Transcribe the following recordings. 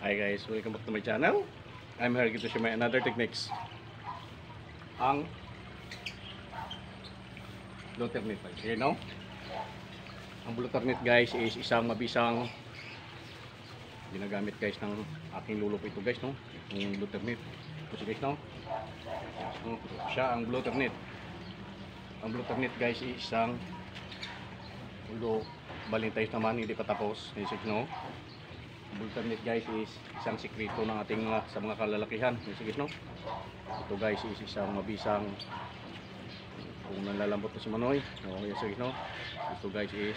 Hi guys, welcome back to my channel. I'm here to show my another techniques. Ang blotter knit guys. You know? Ang blotter knit guys is isang mabisang ginagamit guys ng aking lolo ko ito guys, no? Yung blotter knit. Ito guys, no? So, siya ang blotter knit. Ang blotter knit guys is isang Valentine's naman, hindi pa tapos. No? Blotter knit guys is isang sikreto ng ating sa mga kalalakihan. Sige, no? Ito guys is isang mabisang kung nalalambot na si Manoy. Sige, no? Ito guys is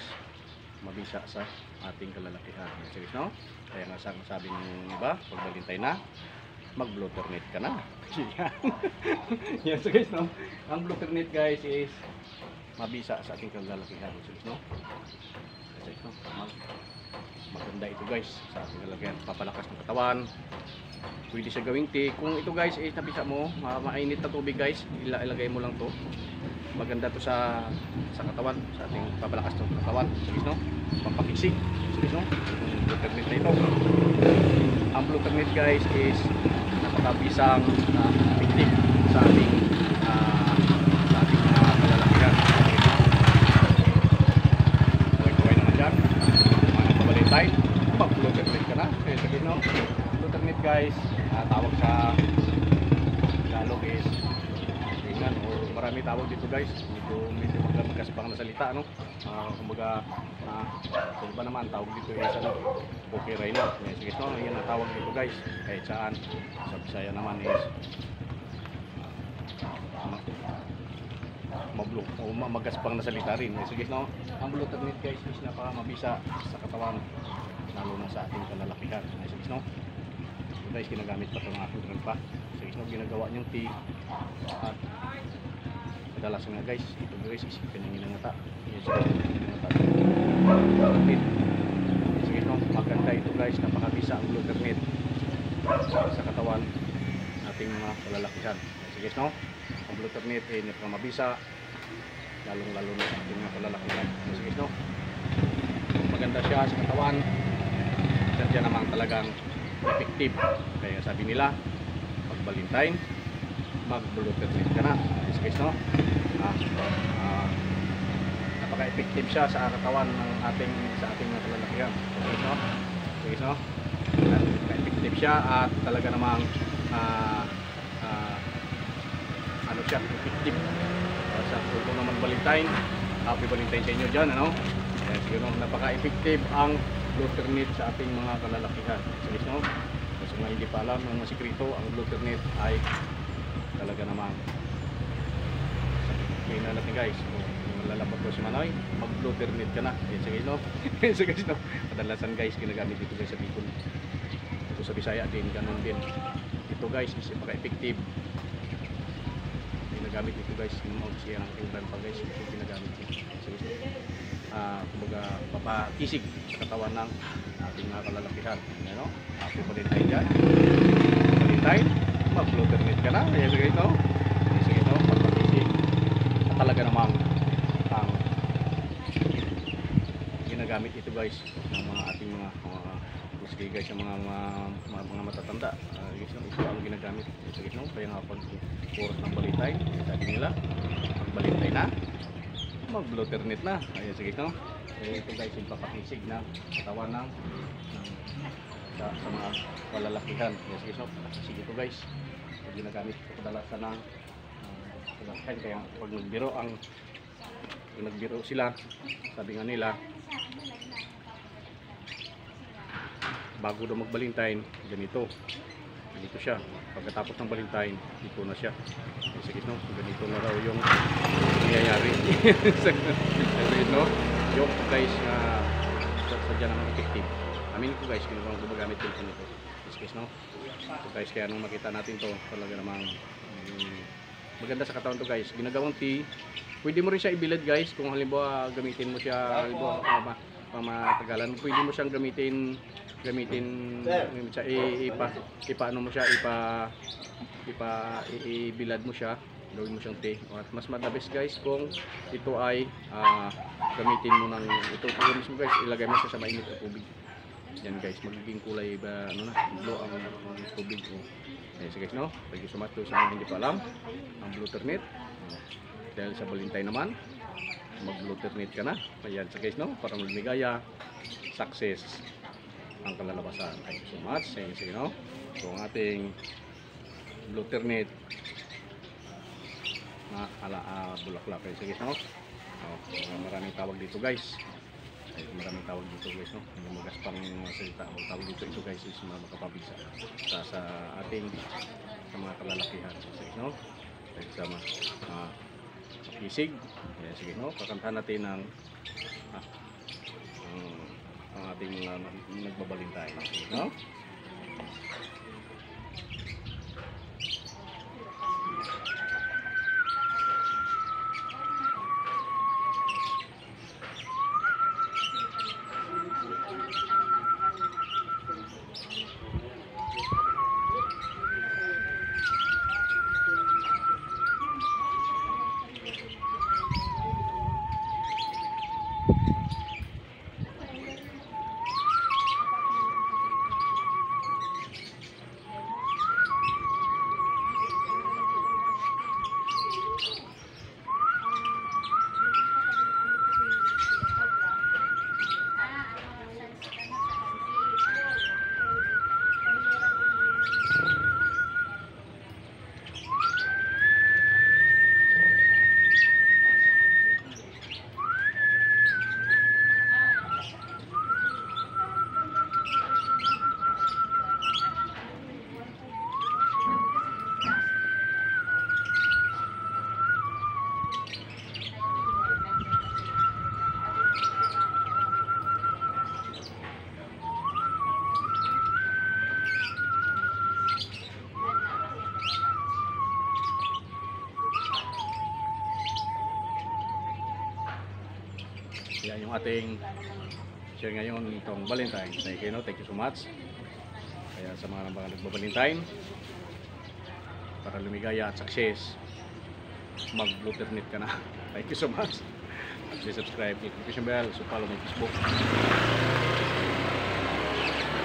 mabisa sa ating kalalakihan. Sige, no? Kaya nga sabi ng iba, pag Valentine na, mag blotter knit ka na. Yan, so guys, no? Ang blotter knit guys is mabisa sa ating kalalakihan. Sige, no? Sige, no? Maganda ito guys sa ating lalagyan, papalakas ng katawan, pwede siya gawing tea. Kung ito guys is nabisa mo, mainit na tubig guys, ilagay mo lang to, maganda to sa katawan, sa ating papalakas ng katawan. Sige, no? Pampakisig. Sige, no? Yung blotter knit na ito, ang blotter knit guys is napakabisang effective sa ating kalalakihan. Tayo, mag-blotter knit ka na. Kaya sabihin, no? Blotter knit guys, tawag sa Tagalog is ringan, o marami tawag dito guys. Medyo magkaspang na salita, no? Kumbaga, kung ba naman tawag dito is okay rin na. Sige, no? Yan ang tawag dito guys. Kahit saan, sa Bisaya naman is mablok o magaspang na salita rin. Sige, no? Ang blotter knit guys is napakamabisa sa katawan, lalo na sa ating kalalakihan. Sige, no? Ito guys, ginagamit pa ito ng aking grandpa. Sige, no? Ginagawa niyang tea at madalas nga guys, ito guys is pinanginangata. Sige, no? Maganda ito guys, napakabisa ang blotter knit sa katawan ating mga kalalakihan. Sige, no? Ang blotter knit ay napakamabisa, lalong-lalo na sa ating mga kalalakihan. Sige, no? Maganda siya sa katawan, siya naman talagang effective. Kaya sabi nila, pag Valentine, mag blotter knit ka na. Sige, no? Napaka-effective siya sa katawan ng sa ating mga kalalakihan. Sige, no? Sige, no? Napaka-effective siya at talaga namang ano siya, effective sa kung naman Valentine. Happy Valentine sa inyo dyan, ano? Yes, yun, napaka-effective ang blotter knit sa ating mga kalalakihan. Sige, no? Kasi nga hindi pa alam ng sikreto, ang blotter knit ay talaga namang sabihin na natin guys, kung malalapot ko si Manoy, mag blotter knit ka na. Yes, sige, no? Sige, no? Kadalasan guys, ginagamit dito guys sa Bicol. Ito sa Bisaya din, ganun din. Ito guys is napaka-effective. Ginagamit ito guys, yung siya ng tingnan pa guys, ito ginagamit ito. Kumbaga papakisig sa katawan ng ating mga kalalakihan. Ano? Happy Valentine dyan. Valentine, mag-blotter knit ka na. Yes, sige ito. Yes, sige ito, papakisig. At talaga namang ang ginagamit ito guys ng mga ating mga sige guys, yung mga matatanda. Guys, ito ang ginagamit. Sige, no? Kaya nga pag oras ng Valentine, sabi nila, pag Valentine na, mag blotter knit na. Ayan, sige, no? Ito guys, yung papakisig na katawan ng sa mga kalalakihan. Ayan, sige, no? Sige ito guys, pag ginagamit ito kadalasan ng kalalakihan. Kaya pag nagbiro sila, sabi nga nila, bago daw mag Valentine, ganito siya. Pagkatapos ng Valentine, dito na siya. Sige, no? Ganito na raw yung nangyayari. No? Yung guys na sadya naman effective. Amin ko guys, gumagamit din ko nito. Sige, no? So guys, kaya nung makita natin to, talaga namang maganda sa katawan to guys. Ginagawang tea. Pwede mo rin siya ibilad guys, kung halimbawa gamitin mo siya, halimbawa pamatagalan, pwede mo siyang gamitin siya, ipaano mo siya, ibilad mo siya, gawin mo siyang tea. At mas madabis guys kung ito ay gamitin mo ng ito mismo guys, ilagay mo siya sa mainit na tubig. Yan guys, magiging kulay ba ano na, blue ang tubig ko. Ayan so guys no. Thank you so much to sa mga hindi pa alam ang blue ternate. Dahil sa Valentine naman, mag blue ternate ka na. Ayan so guys no, para maligaya, success ang kalalabasan. Thank you so much. Ayan so no. So ang ating blue ternate na bulaklak. Ayan so guys no. Maraming tawag dito guys. Maraming tawag dito guys no. Yung magaspang salita o tawag dito ito guys is makapabisa sa ating sa mga kalalakihan guys no. Dahil sa isig. Ayan, sige no. Kakantahan natin ang ating nagbabalintay no. Yan yung ating share ngayon itong Valentine. Thank you so much. Kaya sa mga nagba-Valentine, para lumigaya at success, mag-blue ternate ka na. Thank you so much. Please subscribe, click the notification bell, so follow my Facebook.